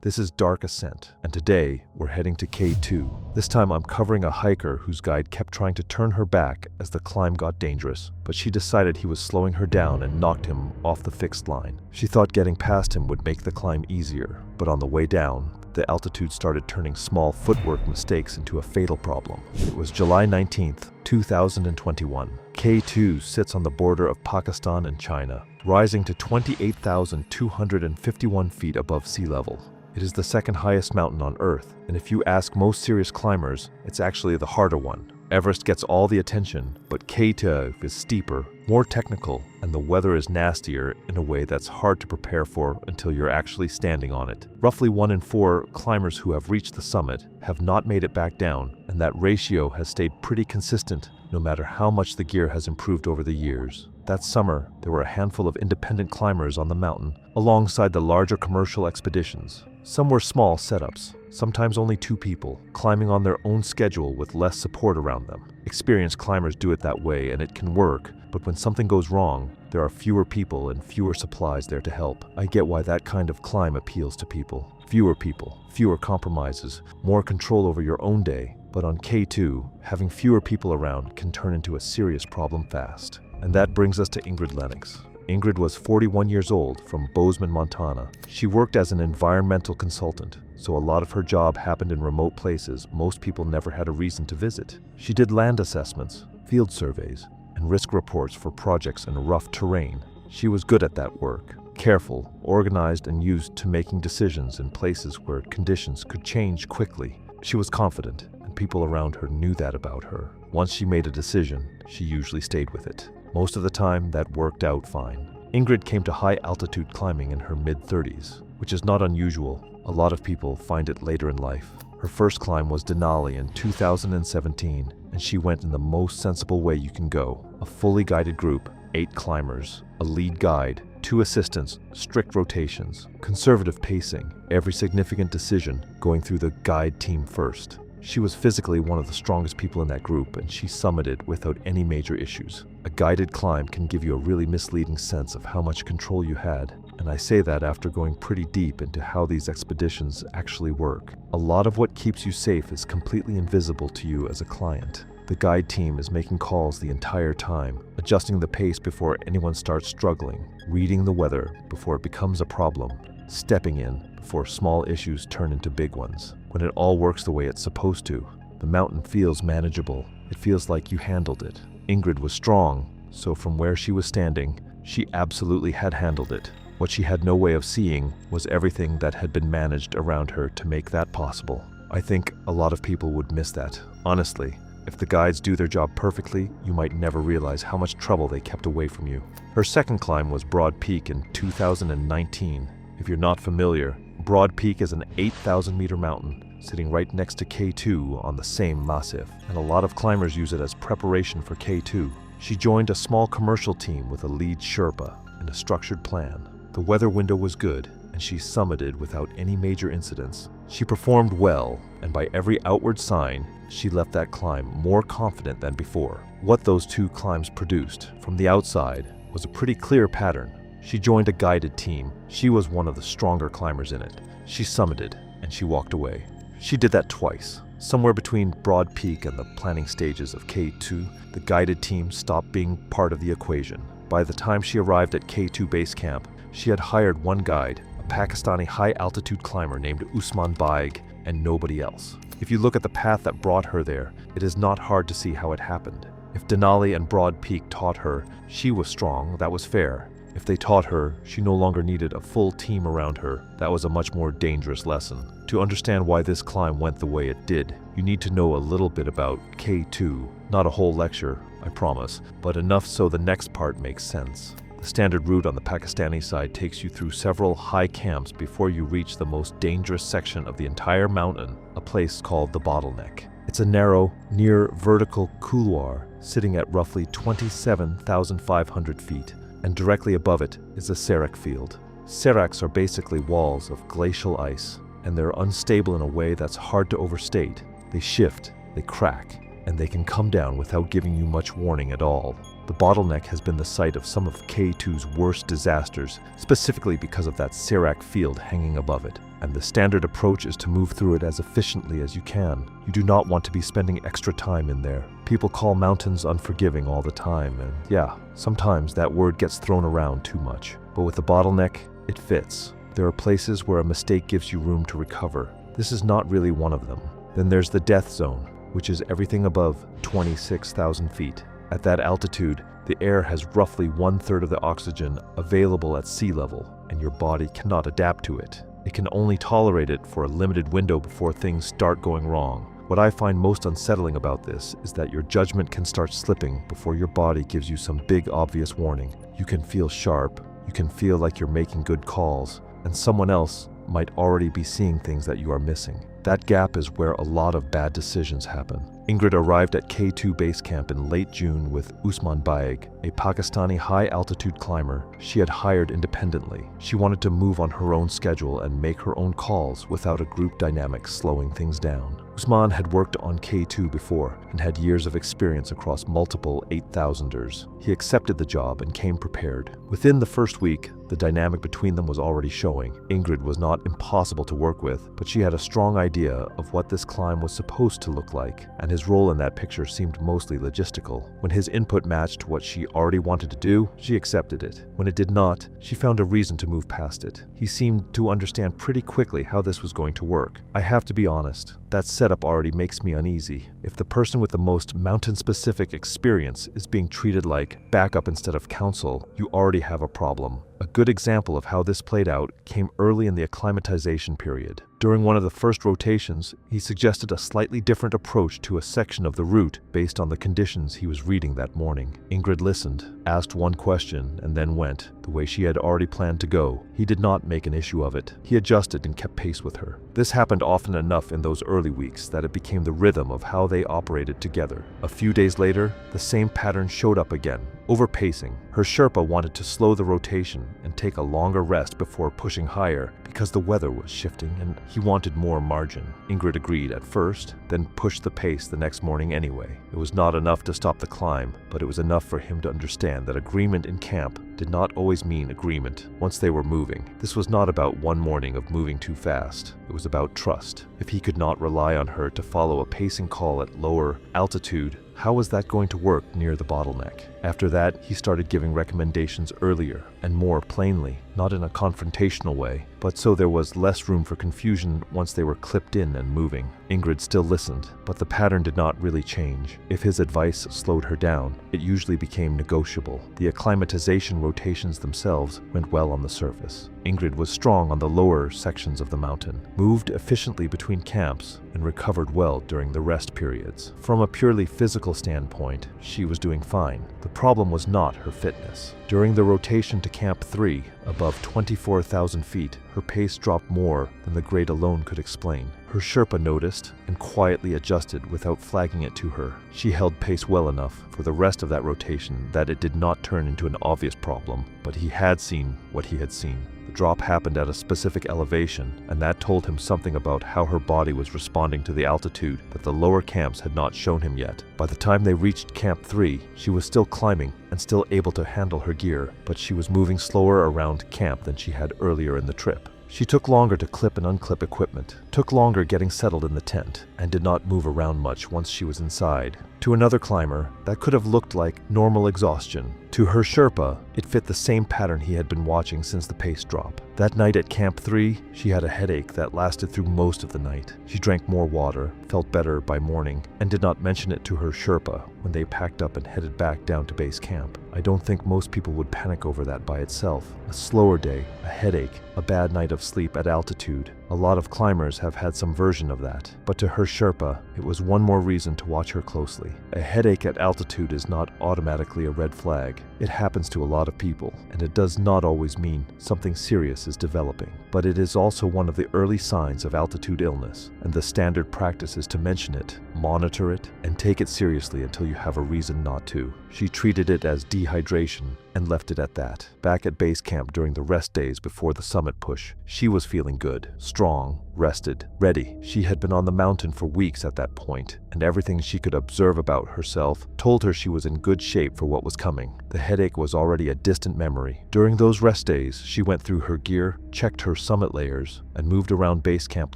This is Dark Ascent, and today we're heading to K2. This time I'm covering a hiker whose guide kept trying to turn her back as the climb got dangerous, but she decided he was slowing her down and knocked him off the fixed line. She thought getting past him would make the climb easier, but on the way down, the altitude started turning small footwork mistakes into a fatal problem. It was July 19th, 2021. K2 sits on the border of Pakistan and China, rising to 28,251 feet above sea level. It is the second highest mountain on Earth, and if you ask most serious climbers, it's actually the harder one. Everest gets all the attention, but K2 is steeper, more technical, and the weather is nastier in a way that's hard to prepare for until you're actually standing on it. Roughly 1 in 4 climbers who have reached the summit have not made it back down, and that ratio has stayed pretty consistent no matter how much the gear has improved over the years. That summer, there were a handful of independent climbers on the mountain, alongside the larger commercial expeditions. Some were small setups, sometimes only 2 people, climbing on their own schedule with less support around them. Experienced climbers do it that way and it can work, but when something goes wrong, there are fewer people and fewer supplies there to help. I get why that kind of climb appeals to people. Fewer people, fewer compromises, more control over your own day. But on K2, having fewer people around can turn into a serious problem fast. And that brings us to Ingred Lennox. Ingrid was 41 years old from Bozeman, Montana. She worked as an environmental consultant, so a lot of her job happened in remote places most people never had a reason to visit. She did land assessments, field surveys, and risk reports for projects in rough terrain. She was good at that work, careful, organized, and used to making decisions in places where conditions could change quickly. She was confident, and people around her knew that about her. Once she made a decision, she usually stayed with it. Most of the time, that worked out fine. Ingrid came to high-altitude climbing in her mid-30s, which is not unusual. A lot of people find it later in life. Her first climb was Denali in 2017, and she went in the most sensible way you can go. A fully guided group, 8 climbers, a lead guide, 2 assistants, strict rotations, conservative pacing, every significant decision going through the guide team first. She was physically one of the strongest people in that group, and she summited without any major issues. A guided climb can give you a really misleading sense of how much control you had, and I say that after going pretty deep into how these expeditions actually work. A lot of what keeps you safe is completely invisible to you as a client. The guide team is making calls the entire time, adjusting the pace before anyone starts struggling, reading the weather before it becomes a problem, stepping in before small issues turn into big ones. When it all works the way it's supposed to, the mountain feels manageable. It feels like you handled it. Ingrid was strong, so from where she was standing, she absolutely had handled it. What she had no way of seeing was everything that had been managed around her to make that possible. I think a lot of people would miss that. Honestly, if the guides do their job perfectly, you might never realize how much trouble they kept away from you. Her second climb was Broad Peak in 2019. If you're not familiar, Broad Peak is an 8,000-meter mountain sitting right next to K2 on the same massif, and a lot of climbers use it as preparation for K2. She joined a small commercial team with a lead Sherpa and a structured plan. The weather window was good, and she summited without any major incidents. She performed well, and by every outward sign, she left that climb more confident than before. What those 2 climbs produced from the outside was a pretty clear pattern. She joined a guided team. She was one of the stronger climbers in it. She summited, and she walked away. She did that twice. Somewhere between Broad Peak and the planning stages of K2, the guided team stopped being part of the equation. By the time she arrived at K2 base camp, she had hired one guide, a Pakistani high-altitude climber named Usman Baig, and nobody else. If you look at the path that brought her there, it is not hard to see how it happened. If Denali and Broad Peak taught her she was strong, that was fair. If they taught her she no longer needed a full team around her, that was a much more dangerous lesson. To understand why this climb went the way it did, you need to know a little bit about K2. Not a whole lecture, I promise, but enough so the next part makes sense. The standard route on the Pakistani side takes you through several high camps before you reach the most dangerous section of the entire mountain, a place called the bottleneck. It's a narrow, near vertical couloir sitting at roughly 27,500 feet. And directly above it is a serac field. Seracs are basically walls of glacial ice, and they're unstable in a way that's hard to overstate. They shift, they crack, and they can come down without giving you much warning at all. The bottleneck has been the site of some of K2's worst disasters, specifically because of that Serac field hanging above it. And the standard approach is to move through it as efficiently as you can. You do not want to be spending extra time in there. People call mountains unforgiving all the time, and yeah, sometimes that word gets thrown around too much. But with the bottleneck, it fits. There are places where a mistake gives you room to recover. This is not really one of them. Then there's the death zone, which is everything above 26,000 feet. At that altitude, the air has roughly 1/3 of the oxygen available at sea level, and your body cannot adapt to it. It can only tolerate it for a limited window before things start going wrong. What I find most unsettling about this is that your judgment can start slipping before your body gives you some big obvious warning. You can feel sharp, you can feel like you're making good calls, and someone else might already be seeing things that you are missing. That gap is where a lot of bad decisions happen. Ingrid arrived at K2 base camp in late June with Usman Baig, a Pakistani high-altitude climber she had hired independently. She wanted to move on her own schedule and make her own calls without a group dynamic slowing things down. Usman had worked on K2 before and had years of experience across multiple 8,000ers. He accepted the job and came prepared. Within the first week, the dynamic between them was already showing. Ingrid was not impossible to work with, but she had a strong idea of what this climb was supposed to look like, and his role in that picture seemed mostly logistical. When his input matched what she already wanted to do, she accepted it. When it did not, she found a reason to move past it. He seemed to understand pretty quickly how this was going to work. I have to be honest, that setup already makes me uneasy. If the person with the most mountain-specific experience is being treated like backup instead of counsel, you already have a problem. A good example of how this played out came early in the acclimatization period. During one of the first rotations, he suggested a slightly different approach to a section of the route based on the conditions he was reading that morning. Ingrid listened, asked one question, and then went, the way she had already planned to go. He did not make an issue of it. He adjusted and kept pace with her. This happened often enough in those early weeks that it became the rhythm of how they operated together. A few days later, the same pattern showed up again. Overpacing. Her Sherpa wanted to slow the rotation and take a longer rest before pushing higher because the weather was shifting and he wanted more margin. Ingrid agreed at first, then pushed the pace the next morning anyway. It was not enough to stop the climb, but it was enough for him to understand that agreement in camp did not always mean agreement once they were moving. This was not about one morning of moving too fast. It was about trust. If he could not rely on her to follow a pacing call at lower altitude, how was that going to work near the bottleneck? After that, he started giving recommendations earlier and more plainly, not in a confrontational way, but so there was less room for confusion once they were clipped in and moving. Ingrid still listened, but the pattern did not really change. If his advice slowed her down, it usually became negotiable. The acclimatization rotations themselves went well on the surface. Ingrid was strong on the lower sections of the mountain, moved efficiently between camps, and recovered well during the rest periods. From a purely physical standpoint, she was doing fine. The problem was not her fitness. During the rotation to Camp 3, above 24,000 feet, her pace dropped more than the grade alone could explain. Her Sherpa noticed and quietly adjusted without flagging it to her. She held pace well enough for the rest of that rotation that it did not turn into an obvious problem, but he had seen what he had seen. The drop happened at a specific elevation, and that told him something about how her body was responding to the altitude that the lower camps had not shown him yet. By the time they reached Camp 3, she was still climbing and still able to handle her gear, but she was moving slower around camp than she had earlier in the trip. She took longer to clip and unclip equipment, took longer getting settled in the tent, and did not move around much once she was inside. To another climber, that could have looked like normal exhaustion. To her Sherpa, it fit the same pattern he had been watching since the pace drop. That night at Camp 3, she had a headache that lasted through most of the night. She drank more water, felt better by morning, and did not mention it to her Sherpa when they packed up and headed back down to base camp. I don't think most people would panic over that by itself. A slower day, a headache, a bad night of sleep at altitude. A lot of climbers have had some version of that, but to her Sherpa, it was one more reason to watch her closely. A headache at altitude is not automatically a red flag. It happens to a lot of people, and it does not always mean something serious is developing. But it is also one of the early signs of altitude illness, and the standard practice is to mention it, monitor it, and take it seriously until you have a reason not to. She treated it as dehydration, and left it at that. Back at base camp during the rest days before the summit push, she was feeling good, strong, rested, ready. She had been on the mountain for weeks at that point, and everything she could observe about herself told her she was in good shape for what was coming. The headache was already a distant memory. During those rest days, she went through her gear, checked her summit layers, and moved around base camp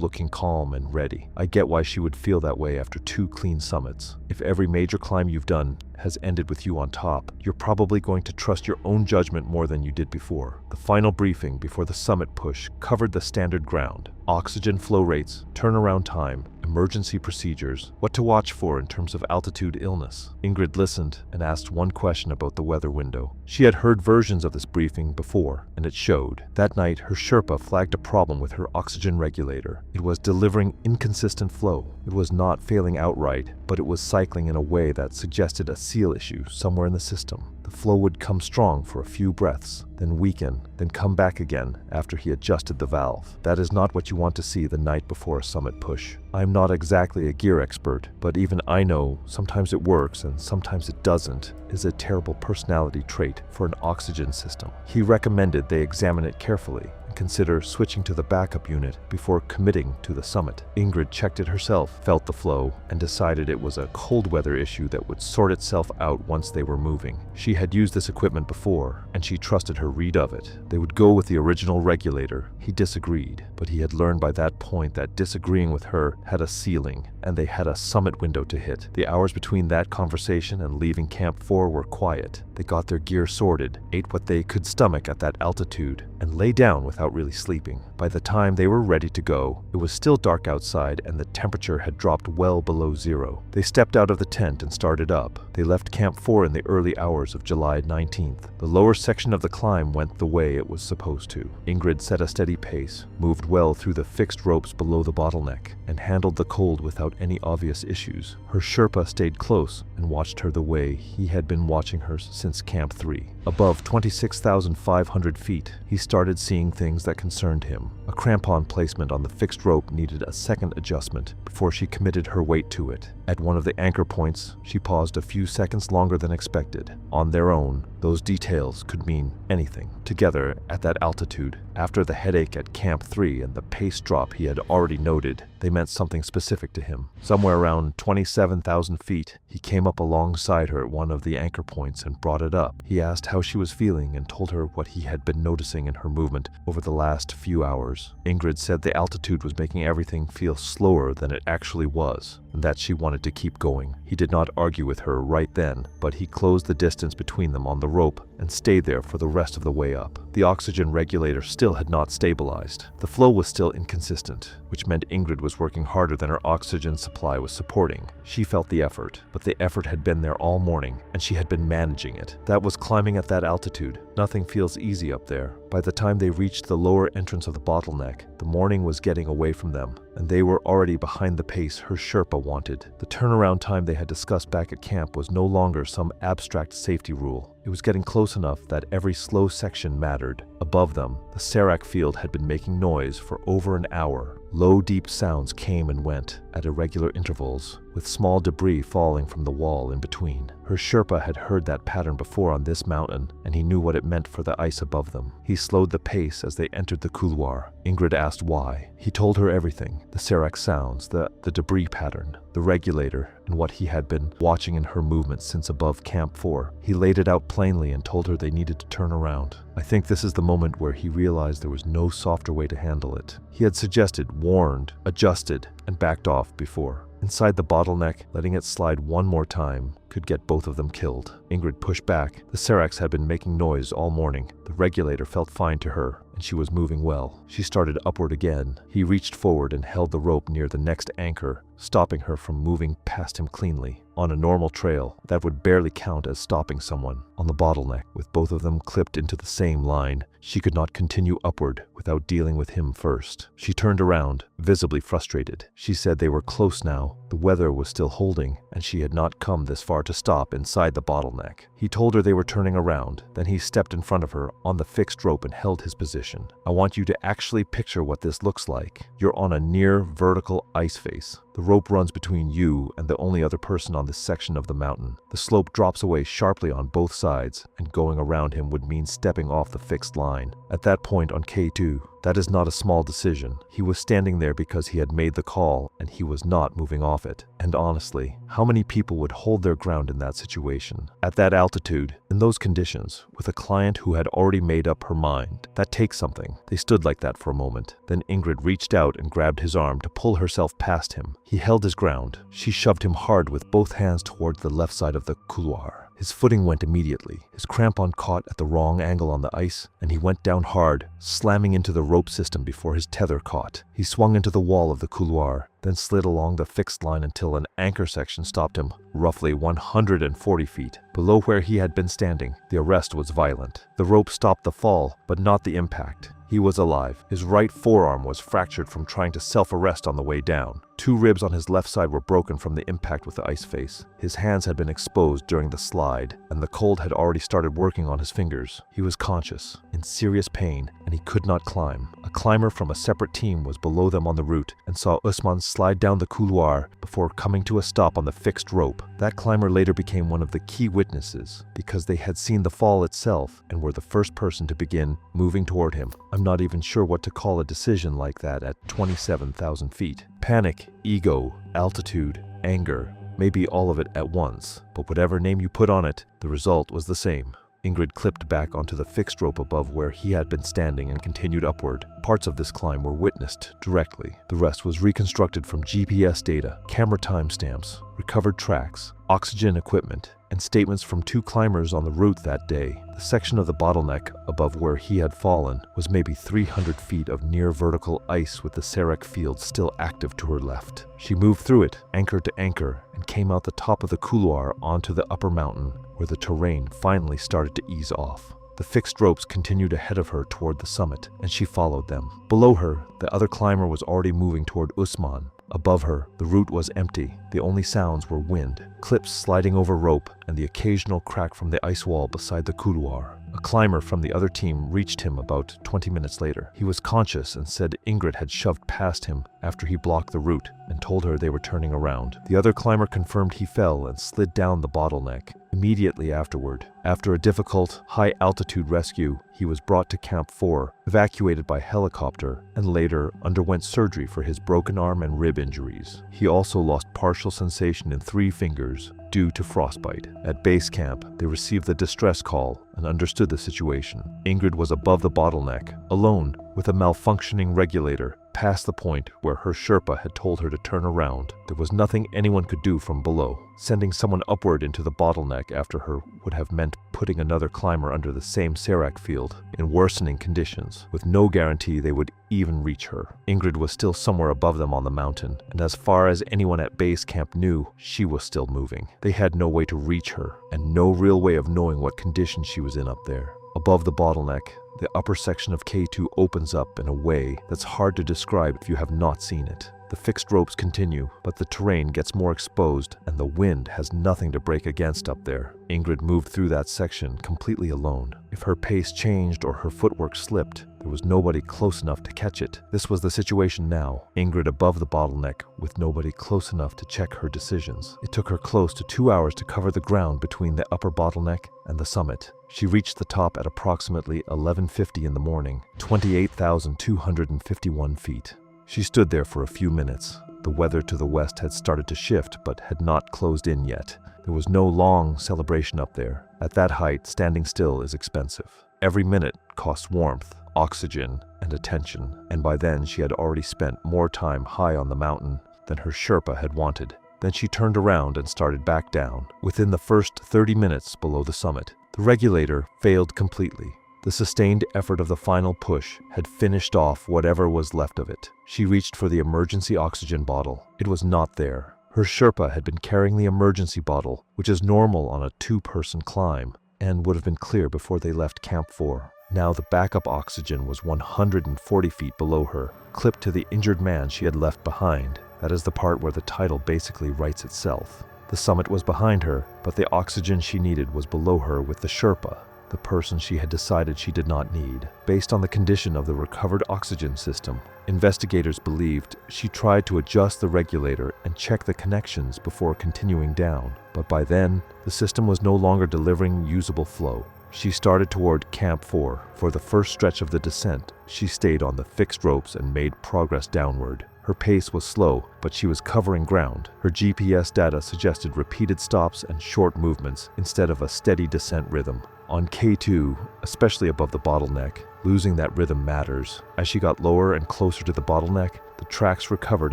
looking calm and ready. I get why she would feel that way after 2 clean summits. If every major climb you've done has ended with you on top, you're probably going to trust your own judgment more than you did before. The final briefing before the summit push covered the standard ground: oxygen flow rates, turnaround time, emergency procedures, what to watch for in terms of altitude illness. Ingrid listened and asked one question about the weather window. She had heard versions of this briefing before, and it showed. That night, her Sherpa flagged a problem with her oxygen regulator. It was delivering inconsistent flow. It was not failing outright, but it was cycling in a way that suggested a seal issue somewhere in the system. The flow would come strong for a few breaths, then weaken, then come back again after he adjusted the valve. That is not what you want to see the night before a summit push. I'm not exactly a gear expert, but even I know sometimes it works and sometimes it doesn't is a terrible personality trait for an oxygen system. He recommended they examine it carefully and consider switching to the backup unit before committing to the summit. Ingrid checked it herself, felt the flow, and decided it was a cold weather issue that would sort itself out once they were moving. She had used this equipment before, and she trusted her read of it. They would go with the original regulator. He disagreed, but he had learned by that point that disagreeing with her had a ceiling, and they had a summit window to hit. The hours between that conversation and leaving Camp 4 were quiet. They got their gear sorted, ate what they could stomach at that altitude, and lay down without really sleeping. By the time they were ready to go, it was still dark outside and the temperature had dropped well below zero. They stepped out of the tent and started up. They left Camp 4 in the early hours of July 19th. The lower section of the climb went the way it was supposed to. Ingrid set a steady pace, moved well through the fixed ropes below the bottleneck, and handled the cold without any obvious issues. Her Sherpa stayed close and watched her the way he had been watching her since Camp 3. Above 26,500 feet, he started seeing things that concerned him. A crampon placement on the fixed rope needed a second adjustment before she committed her weight to it. At one of the anchor points, she paused a few seconds longer than expected. On their own, those details could mean anything. Together, at that altitude, after the headache at Camp 3 and the pace drop he had already noted, they meant something specific to him. Somewhere around 27,000 feet, he came up alongside her at one of the anchor points and brought it up. He asked how she was feeling and told her what he had been noticing in her movement over the last few hours. Ingrid said the altitude was making everything feel slower than it actually was, and that she wanted to keep going. He did not argue with her right then, but he closed the distance between them on the rope and stayed there for the rest of the way up. The oxygen regulator still had not stabilized. The flow was still inconsistent, which meant Ingrid was working harder than her oxygen supply was supporting. She felt the effort, but the effort had been there all morning, and she had been managing it. That was climbing at that altitude. Nothing feels easy up there. By the time they reached the lower entrance of the bottleneck, the morning was getting away from them, and they were already behind the pace her Sherpa wanted. The turnaround time they had discussed back at camp was no longer some abstract safety rule. It was getting close enough that every slow section mattered. Above them, the Serac field had been making noise for over an hour. Low, deep sounds came and went at irregular intervals, with small debris falling from the wall in between. Her Sherpa had heard that pattern before on this mountain, and he knew what it meant for the ice above them. He slowed the pace as they entered the couloir. Ingrid asked why. He told her everything: the Serac sounds, the debris pattern, the regulator, and what he had been watching in her movements since above Camp 4. He laid it out plainly and told her they needed to turn around. I think this is the moment where he realized there was no softer way to handle it. He had suggested, warned, adjusted, and backed off before. Inside the bottleneck, letting it slide one more time could get both of them killed. Ingrid pushed back. The Seracs had been making noise all morning. The regulator felt fine to her, and she was moving well. She started upward again. He reached forward and held the rope near the next anchor, stopping her from moving past him cleanly. On a normal trail, that would barely count as stopping someone. On the bottleneck, with both of them clipped into the same line, she could not continue upward without dealing with him first. She turned around, visibly frustrated. She said they were close now. The weather was still holding, and she had not come this far to stop inside the bottleneck. He told her they were turning around. Then he stepped in front of her on the fixed rope and held his position. position. I want you to actually picture what this looks like. You're on a near vertical ice face. The rope runs between you and the only other person on this section of the mountain. The slope drops away sharply on both sides, and going around him would mean stepping off the fixed line. At that point on K2, that is not a small decision. He was standing there because he had made the call, and he was not moving off it. And honestly, how many people would hold their ground in that situation? At that altitude, in those conditions, with a client who had already made up her mind. That takes something. They stood like that for a moment. Then Ingrid reached out and grabbed his arm to pull herself past him. He held his ground. She shoved him hard with both hands towards the left side of the couloir. His footing went immediately. His crampon caught at the wrong angle on the ice, and he went down hard, slamming into the rope system before his tether caught. He swung into the wall of the couloir, then slid along the fixed line until an anchor section stopped him, roughly 140 feet. Below where he had been standing, the arrest was violent. The rope stopped the fall, but not the impact. He was alive. His right forearm was fractured from trying to self-arrest on the way down. 2 ribs on his left side were broken from the impact with the ice face. His hands had been exposed during the slide, and the cold had already started working on his fingers. He was conscious, in serious pain, and he could not climb. A climber from a separate team was below them on the route and saw Usman slide down the couloir before coming to a stop on the fixed rope. That climber later became one of the key witnesses because they had seen the fall itself and were the first person to begin moving toward him. I'm not even sure what to call a decision like that at 27,000 feet. Panic, ego, altitude, anger, maybe all of it at once, but whatever name you put on it, the result was the same. Ingrid clipped back onto the fixed rope above where he had been standing and continued upward. Parts of this climb were witnessed directly. The rest was reconstructed from GPS data, camera timestamps, recovered tracks, oxygen equipment, and statements from 2 climbers on the route that day. The section of the bottleneck above where he had fallen was maybe 300 feet of near vertical ice with the Sarek field still active to her left. She moved through it, anchor to anchor, and came out the top of the couloir onto the upper mountain where the terrain finally started to ease off. The fixed ropes continued ahead of her toward the summit, and she followed them. Below her, the other climber was already moving toward Usman. Above her, the route was empty. The only sounds were wind, clips sliding over rope, and the occasional crack from the ice wall beside the couloir. A climber from the other team reached him about 20 minutes later. He was conscious and said Ingrid had shoved past him after he blocked the route and told her they were turning around. The other climber confirmed he fell and slid down the bottleneck. Immediately afterward, after a difficult, high-altitude rescue, he was brought to Camp 4, evacuated by helicopter, and later underwent surgery for his broken arm and rib injuries. He also lost partial sensation in 3 fingers due to frostbite. At base camp, they received the distress call and understood the situation. Ingrid was above the bottleneck, alone, with a malfunctioning regulator, past the point where her Sherpa had told her to turn around. There was nothing anyone could do from below. Sending someone upward into the bottleneck after her would have meant putting another climber under the same Sarek field in worsening conditions, with no guarantee they would even reach her. Ingrid was still somewhere above them on the mountain, and as far as anyone at base camp knew, she was still moving. They had no way to reach her, and no real way of knowing what condition she was in up there. Above the bottleneck, the upper section of K2 opens up in a way that's hard to describe if you have not seen it. The fixed ropes continue, but the terrain gets more exposed and the wind has nothing to break against up there. Ingrid moved through that section completely alone. If her pace changed or her footwork slipped, there was nobody close enough to catch it. This was the situation now. Ingrid above the bottleneck with nobody close enough to check her decisions. It took her close to 2 hours to cover the ground between the upper bottleneck and the summit. She reached the top at approximately 11:50 in the morning, 28,251 feet. She stood there for a few minutes. The weather to the west had started to shift but had not closed in yet. There was no long celebration up there. At that height, standing still is expensive. Every minute costs warmth, oxygen, and attention, and by then she had already spent more time high on the mountain than her Sherpa had wanted. Then she turned around and started back down. Within the first 30 minutes below the summit, the regulator failed completely. The sustained effort of the final push had finished off whatever was left of it. She reached for the emergency oxygen bottle. It was not there. Her Sherpa had been carrying the emergency bottle, which is normal on a 2-person climb, and would have been clear before they left Camp 4. Now the backup oxygen was 140 feet below her, clipped to the injured man she had left behind. That is the part where the title basically writes itself. The summit was behind her, but the oxygen she needed was below her with the Sherpa. the person she had decided she did not need. Based on the condition of the recovered oxygen system, investigators believed she tried to adjust the regulator and check the connections before continuing down, but by then, the system was no longer delivering usable flow. She started toward Camp 4. For the first stretch of the descent, she stayed on the fixed ropes and made progress downward. Her pace was slow, but she was covering ground. Her GPS data suggested repeated stops and short movements instead of a steady descent rhythm. On K2, especially above the bottleneck, losing that rhythm matters. As she got lower and closer to the bottleneck, the tracks recovered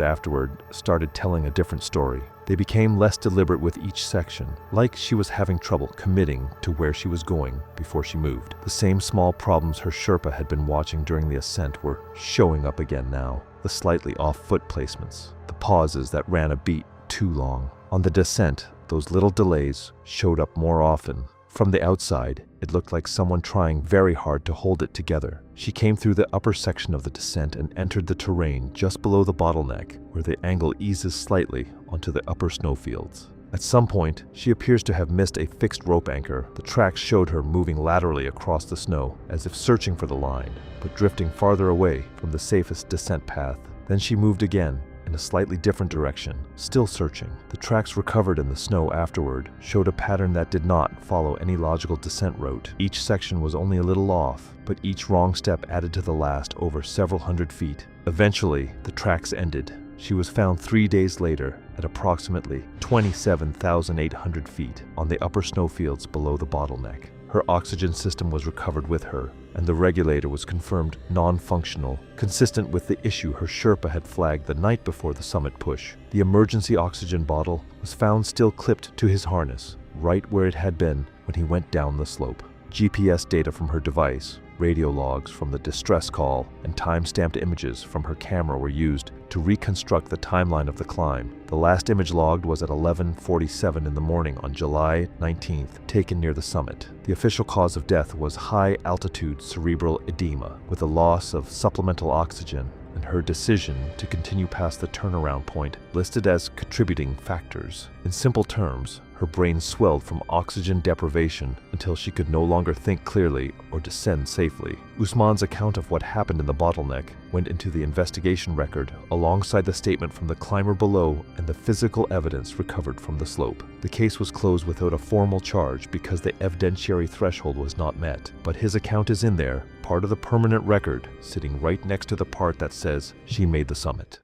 afterward started telling a different story. They became less deliberate with each section, like she was having trouble committing to where she was going before she moved. The same small problems her Sherpa had been watching during the ascent were showing up again now. The slightly off foot placements, the pauses that ran a beat too long. On the descent, those little delays showed up more often. From the outside, it looked like someone trying very hard to hold it together. She came through the upper section of the descent and entered the terrain just below the bottleneck, where the angle eases slightly onto the upper snowfields. At some point, she appears to have missed a fixed rope anchor. The tracks showed her moving laterally across the snow, as if searching for the line, but drifting farther away from the safest descent path. Then she moved again, in a slightly different direction, still searching. The tracks recovered in the snow afterward showed a pattern that did not follow any logical descent route. Each section was only a little off, but each wrong step added to the last over several hundred feet. Eventually, the tracks ended. She was found 3 days later at approximately 27,800 feet on the upper snowfields below the bottleneck. Her oxygen system was recovered with her, and the regulator was confirmed non-functional, consistent with the issue her Sherpa had flagged the night before the summit push. The emergency oxygen bottle was found still clipped to his harness, right where it had been when he went down the slope. GPS data from her device, radio logs from the distress call, and time-stamped images from her camera were used to reconstruct the timeline of the climb. The last image logged was at 11:47 in the morning on July 19th, taken near the summit. The official cause of death was high-altitude cerebral edema, with a loss of supplemental oxygen, and her decision to continue past the turnaround point listed as contributing factors. In simple terms, her brain swelled from oxygen deprivation until she could no longer think clearly or descend safely. Usman's account of what happened in the bottleneck went into the investigation record alongside the statement from the climber below and the physical evidence recovered from the slope. The case was closed without a formal charge because the evidentiary threshold was not met, but his account is in there, part of the permanent record, sitting right next to the part that says she made the summit.